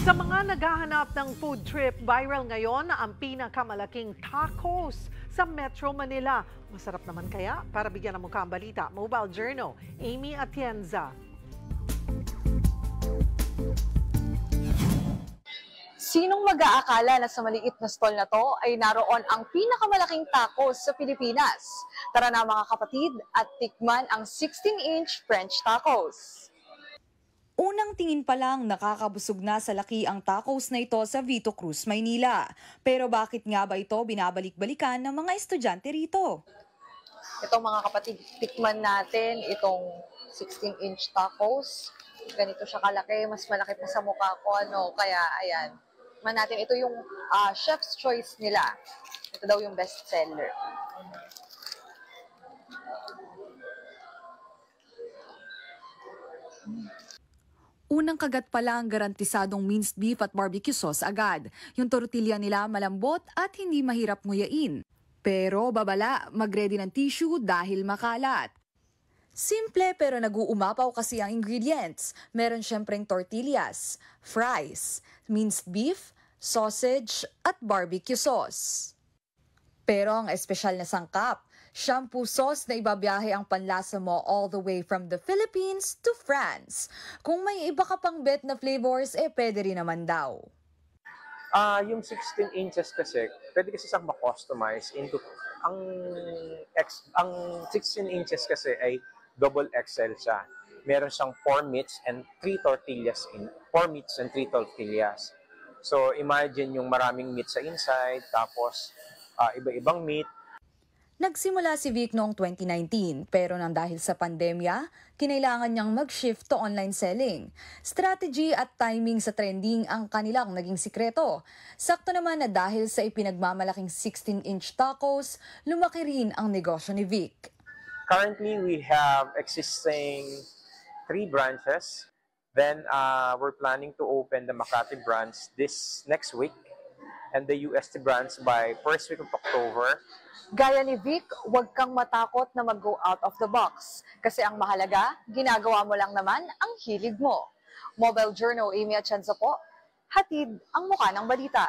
Sa mga naghahanap ng food trip, viral ngayon ang pinakamalaking tacos sa Metro Manila. Masarap naman kaya? Para bigyan ng mukha ang balita, Mobile Journal, Amy Atienza. Sinong mag-aakala na sa maliit na stall na to ay naroon ang pinakamalaking tacos sa Pilipinas? Tara na mga kapatid at tikman ang 16-inch French tacos. Unang tingin pa lang nakakabusog na sa laki ang tacos na ito sa Vito Cruz, Maynila. Pero bakit nga ba ito binabalik-balikan ng mga estudyante rito? Ito mga kapatid, tikman natin itong 16-inch tacos. Ganito siya kalaki, mas malaki pa sa mukha ko. Kaya ayan, tikman natin. Ito yung chef's choice nila. Ito daw yung best seller. Unang kagat pa lang garantisadong minced beef at barbecue sauce agad. Yung tortilla nila malambot at hindi mahirap nguyain. Pero babala, mag-ready ng tissue dahil makalat. Simple pero nag-uumapaw kasi ang ingredients. Meron syempreng tortillas, fries, minced beef, sausage at barbecue sauce. Pero ang espesyal na sangkap, shampoo sauce na ibabiyahe ang panlasa mo all the way from the Philippines to France. Kung may iba ka pang bet na flavors, pwede rin naman daw. Yung 16 inches kasi, pwede kasi siyang ma-customize into, ang 16 inches kasi ay double XL siya. Meron siyang 4 meats and 3 tortillas 4 meats and 3 tortillas. So imagine yung maraming meat sa inside, tapos iba-ibang meat. Nagsimula si Vic noong 2019 pero nang dahil sa pandemya, kinailangan niyang mag-shift to online selling. Strategy at timing sa trending ang kanilang naging sikreto. Sakto naman na dahil sa ipinagmamalaking 16-inch tacos, lumaki rin ang negosyo ni Vic. Currently, we have existing 3 branches. Then we're planning to open the Makati branch this next week and the UST branch by first week of October. Gaya ni Vic, huwag kang matakot na mag-go out of the box. Kasi ang mahalaga, ginagawa mo lang naman ang hilig mo. Mobile Journal, Amy Atienza po, hatid ang mukha ng balita.